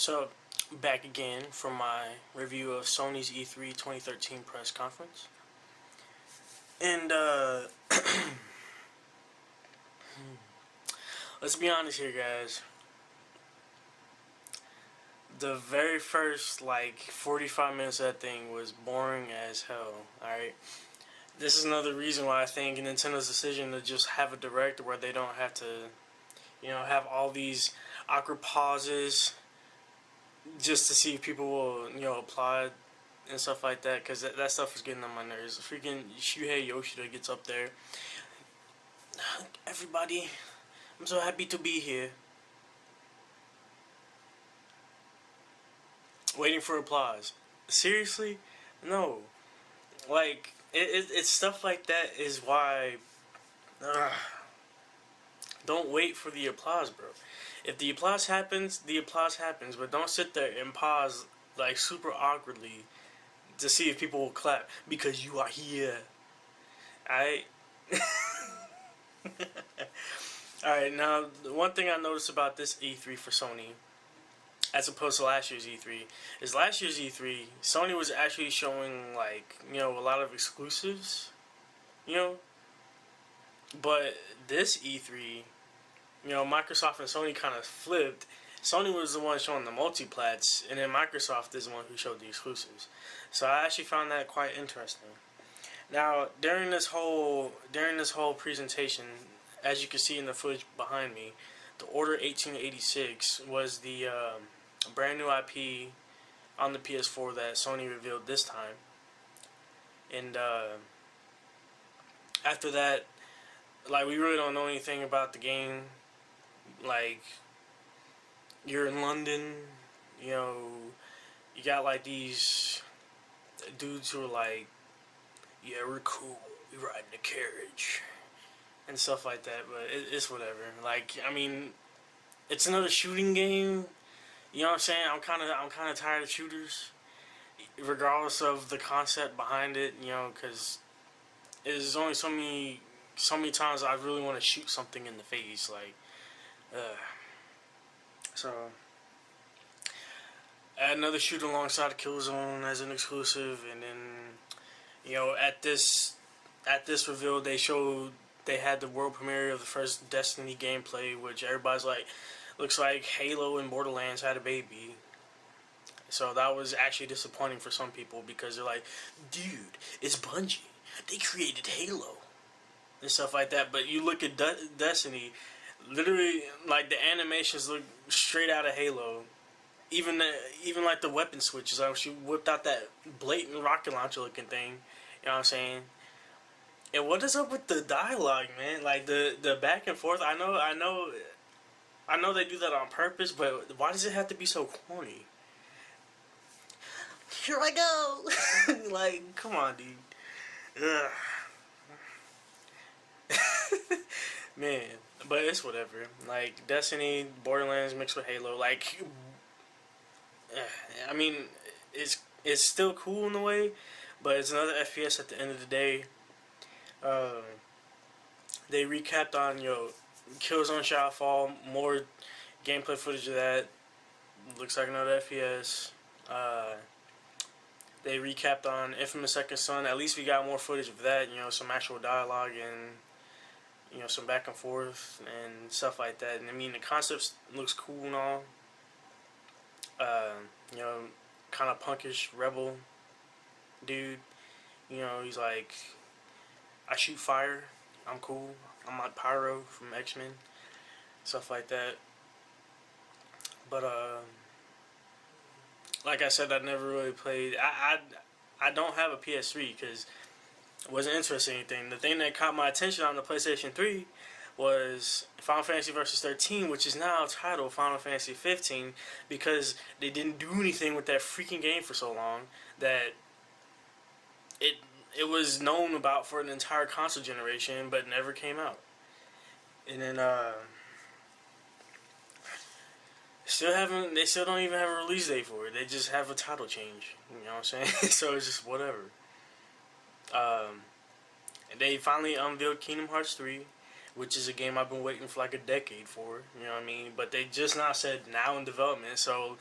So, back again for my review of Sony's E3 2013 press conference. And, let's be honest here, guys. The very first, 45 minutes of that thing was boring as hell, alright? This is another reason why I think Nintendo's decision to just have a direct where they don't have to, have all these awkward pauses just to see if people will, applaud and stuff like that, because that stuff is getting on my nerves. Freaking Shuhei Yoshida gets up there. Everybody, I'm so happy to be here. Waiting for applause. Seriously? No. It's stuff like that is why. Don't wait for the applause, bro. If the applause happens, the applause happens, but don't sit there and pause super awkwardly to see if people will clap because you are here. Alright? Alright, now, one thing I noticed about this E3 for Sony, as opposed to last year's E3, is last year's E3, Sony was actually showing, a lot of exclusives, but this E3, Microsoft and Sony kind of flipped. Sony was the one showing the multiplats, and then Microsoft is the one who showed the exclusives. So I actually found that quite interesting. Now, during this whole presentation, as you can see in the footage behind me, the Order 1886 was the brand new IP on the PS4 that Sony revealed this time. And after that, we really don't know anything about the game. You're in London, you got these dudes who are yeah, we're cool, we ride in a carriage and stuff like that, but it's whatever. It's another shooting game. You know what I'm saying? I'm kind of tired of shooters, regardless of the concept behind it. Because there's only so many times I really want to shoot something in the face. So add another shooter alongside Killzone as an exclusive, and then at this reveal they had the world premiere of the first Destiny gameplay, which everybody's looks like Halo and Borderlands had a baby. So that was actually disappointing for some people because they're like, dude, it's Bungie. They created Halo and stuff like that. But you look at Destiny, literally, the animations look straight out of Halo. Even the weapon switches. She whipped out that blatant rocket launcher looking thing. You know what I'm saying? And what is up with the dialogue, man? The back and forth. I know they do that on purpose, but why does it have to be so corny? Here I go. Come on, dude. Ugh. Man, but it's whatever. Destiny, Borderlands mixed with Halo. It's still cool in a way, but it's another FPS at the end of the day. They recapped on Killzone Shadowfall, more gameplay footage of that. Looks like another FPS. They recapped on Infamous Second Son. At least we got more footage of that. Some actual dialogue and some back and forth and stuff like that. And the concept looks cool and all. Kind of punkish rebel dude. He's like, I shoot fire. I'm cool. I'm like Pyro from X-Men. Stuff like that. But like I said, I never really played. I don't have a PS3 because it wasn't interested in anything. The thing that caught my attention on the PlayStation 3 was Final Fantasy Versus 13, which is now titled Final Fantasy 15 because they didn't do anything with that freaking game for so long that it was known about for an entire console generation, but never came out. And then they still don't even have a release date for it. They just have a title change. You know what I'm saying? So it's just whatever. And they finally unveiled Kingdom Hearts 3, which is a game I've been waiting for a decade for. You know what I mean? But they just now said now in development. So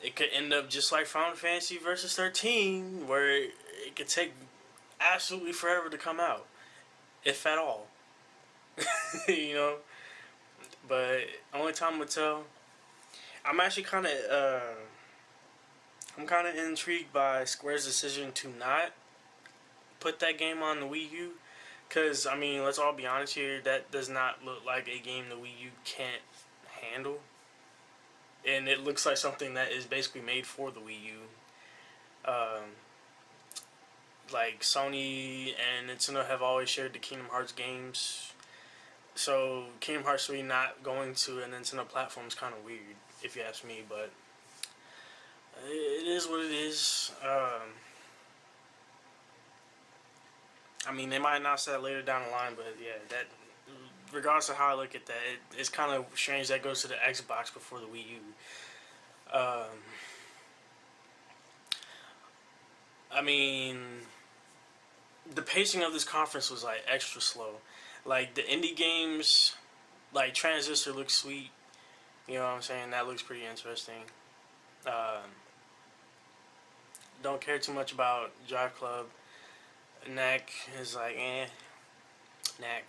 it could end up just like Final Fantasy Versus 13, where it could take absolutely forever to come out, if at all. You know, but only time will tell. I'm actually I'm kind of intrigued by Square's decision to not put that game on the Wii U, because I mean, let's all be honest here, that does not look like a game the Wii U can't handle, and it looks like something that is basically made for the Wii U. Like Sony and Nintendo have always shared the Kingdom Hearts games, so Kingdom Hearts 3 not going to a Nintendo platform is kind of weird, if you ask me, but it is what it is. I mean, they might announce that later down the line, but yeah, that regardless of how I look at that, it's kind of strange that goes to the Xbox before the Wii U. I mean, the pacing of this conference was like extra slow. Like the indie games, like Transistor looks sweet. You know what I'm saying? That looks pretty interesting. Don't care too much about Drive Club. Knack is like Knack.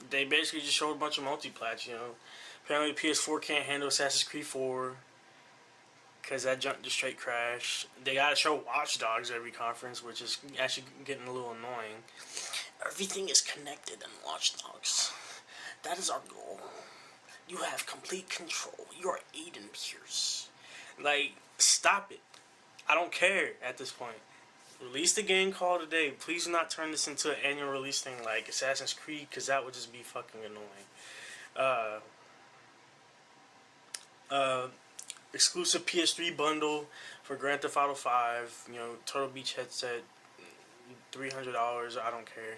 They basically just showed a bunch of multiplats. You know, apparently PS4 can't handle Assassin's Creed 4 because that junk just straight crashed. They gotta show Watch Dogs every conference, which is actually getting a little annoying. Everything is connected in Watch Dogs. That is our goal. You have complete control. You are Aiden Pierce. Like, stop it. I don't care at this point. Release the game call today. Please do not turn this into an annual release thing like Assassin's Creed, because that would just be fucking annoying. Exclusive PS3 bundle for Grand Theft Auto 5. You know, Turtle Beach headset, $300. I don't care.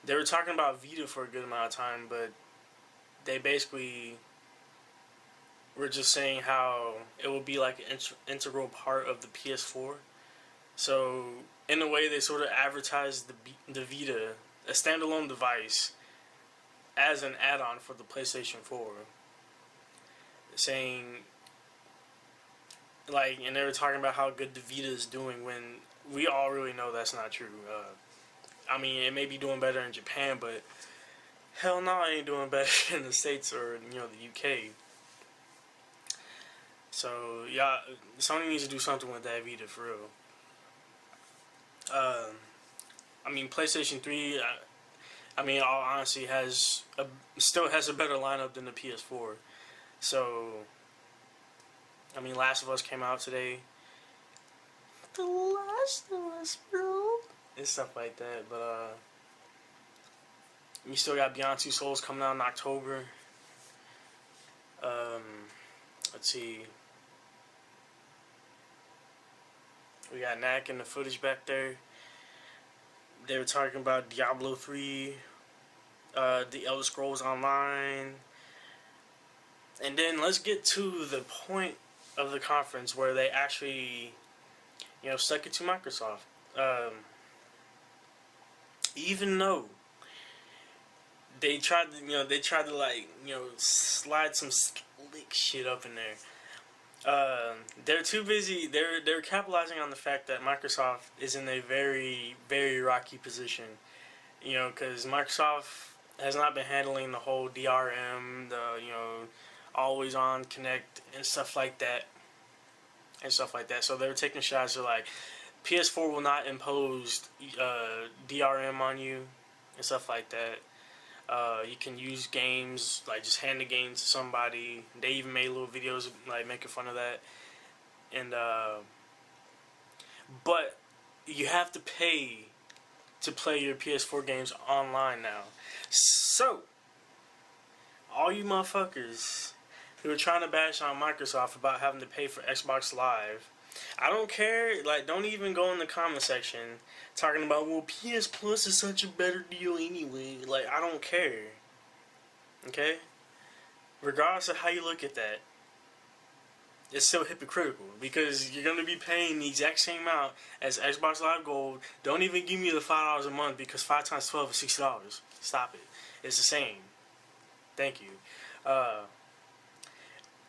They were talking about Vita for a good amount of time, but they basically were just saying how it will be like an integral part of the PS4. So, in a way, they sort of advertised the Vita, a standalone device, as an add-on for the PlayStation 4. Saying, like, and they were talking about how good the Vita is doing when we all really know that's not true. I mean, it may be doing better in Japan, but hell no, it ain't doing better in the States or, you know, the UK. So, yeah, Sony needs to do something with that Vita for real. I mean, PlayStation 3, I mean, all honesty, still has a better lineup than the PS4. So, I mean, Last of Us came out today. The Last of Us, bro. And stuff like that, but, you still got Beyond Two Souls coming out in October. Let's see. We got Knack in the footage back there. They were talking about Diablo 3, The Elder Scrolls Online. And then let's get to the point of the conference where they actually, you know, stuck it to Microsoft. Even though they tried to like, you know, slide some slick shit up in there. They're too busy. They're capitalizing on the fact that Microsoft is in a very, very rocky position. You know, because Microsoft has not been handling the whole DRM, the, you know, always on connect and stuff like that. So they were taking shots of like, PS4 will not impose DRM on you and stuff like that. You can use games, like just hand the game to somebody. They even made little videos like making fun of that. And but you have to pay to play your PS4 games online now. So all you motherfuckers who are trying to bash on Microsoft about having to pay for Xbox Live, I don't care. Like, don't even go in the comment section talking about, well, PS Plus is such a better deal anyway. Like, I don't care. Okay? Regardless of how you look at that, it's still hypocritical because you're gonna be paying the exact same amount as Xbox Live Gold. Don't even give me the $5 a month because 5 times 12 is $60. Stop it. It's the same. Thank you. Uh,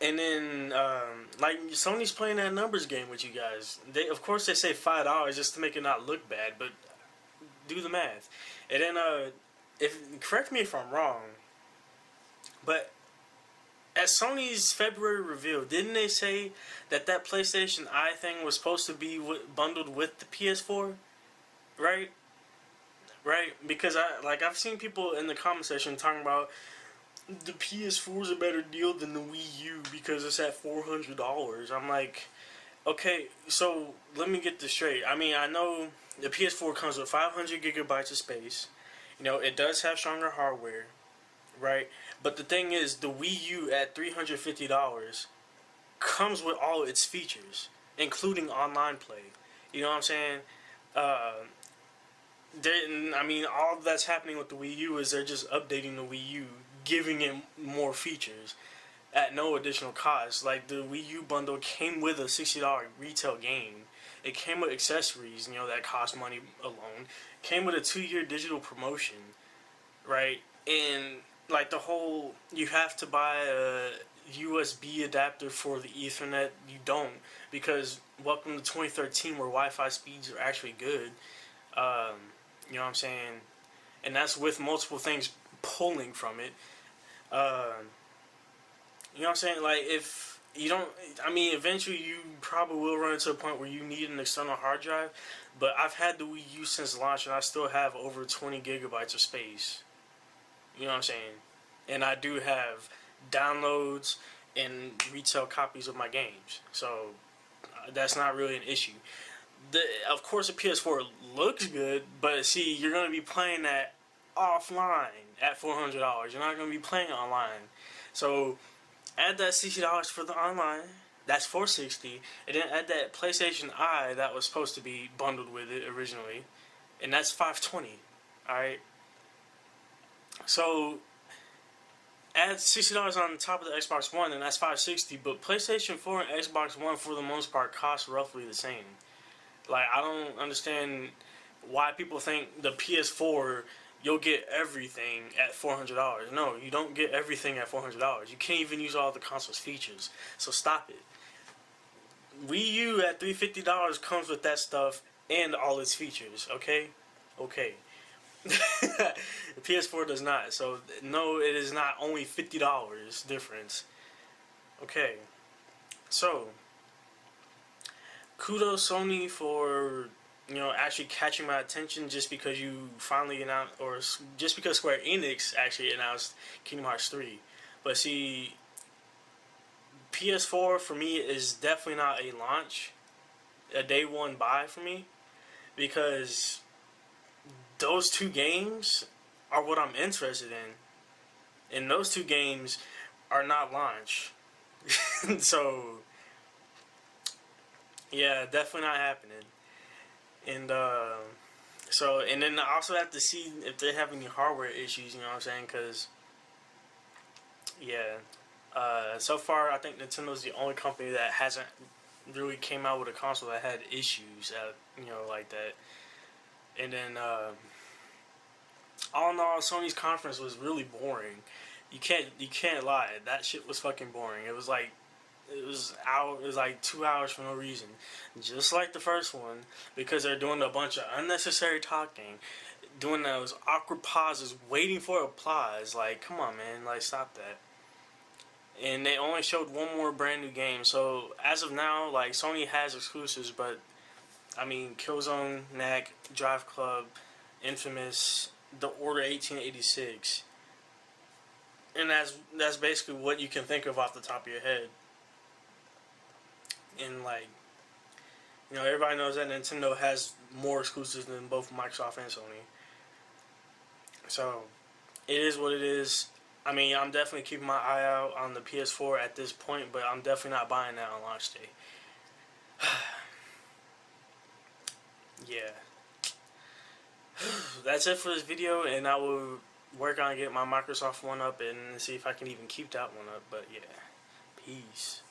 and then like Sony's playing that numbers game with you guys. They of course they say $5 just to make it not look bad, but do the math. And then if correct me if I'm wrong, but at Sony's February reveal, didn't they say that that PlayStation Eye thing was supposed to be bundled with the PS4? Right? Right? Because I've seen people in the comment section talking about the PS4 is a better deal than the Wii U because it's at $400. I'm like, okay, so let me get this straight. I mean, I know the PS4 comes with 500 gigabytes of space. You know, it does have stronger hardware, right? But the thing is, the Wii U at $350 comes with all its features, including online play. You know what I'm saying? Uh, I mean, all that's happening with the Wii U is they're just updating the Wii U, giving it more features at no additional cost. Like the Wii U bundle came with a $60 retail game. It came with accessories, you know, that cost money alone. Came with a 2-year digital promotion, right? And like the whole, you have to buy a USB adapter for the Ethernet. You don't, because welcome to 2013 where Wi-Fi speeds are actually good. You know what I'm saying? And that's with multiple things pulling from it. You know what I'm saying? Like, if you don't, I mean, eventually you probably will run into a point where you need an external hard drive. But I've had the Wii U since launch, and I still have over 20 gigabytes of space. You know what I'm saying? And I do have downloads and retail copies of my games. So that's not really an issue. Of course, the PS4 looks good, but see, you're going to be playing that offline at $400. You're not going to be playing online. So add that $60 for the online. That's $460, and then add that PlayStation Eye that was supposed to be bundled with it originally, and that's $520. All right. So add $60 on top of the Xbox One, and that's $560. But PlayStation 4 and Xbox One, for the most part, cost roughly the same. Like, I don't understand why people think the PS4 you'll get everything at $400. No, you don't get everything at $400. You can't even use all the console's features. So stop it. Wii U at $350 comes with that stuff and all its features. Okay, okay. The PS4 does not. So no, it is not only $50 difference. Okay, so kudos Sony for, you know, actually catching my attention just because you finally announced, or just because Square Enix actually announced Kingdom Hearts 3. But see, PS4 for me is definitely not a launch, a day one buy for me, because those two games are what I'm interested in, and those two games are not launch. So yeah, definitely not happening. And so, and then I also have to see if they have any hardware issues, you know what I'm saying? Because, yeah, so far I think Nintendo's the only company that hasn't really came out with a console that had issues, you know, like that. And then, all in all, Sony's conference was really boring. You can't lie, that shit was fucking boring. It was like, it was like 2 hours for no reason, just like the first one, because they're doing a bunch of unnecessary talking, doing those awkward pauses, waiting for applause. Like, come on, man, like, stop that. And they only showed one more brand new game. So as of now, like, Sony has exclusives, but I mean, Killzone, Knack, Drive Club, Infamous, The Order 1886, and that's basically what you can think of off the top of your head. And, like, you know, everybody knows that Nintendo has more exclusives than both Microsoft and Sony. So it is what it is. I mean, I'm definitely keeping my eye out on the PS4 at this point, but I'm definitely not buying that on launch day. Yeah. That's it for this video, and I will work on getting my Microsoft one up and see if I can even keep that one up. But yeah, peace.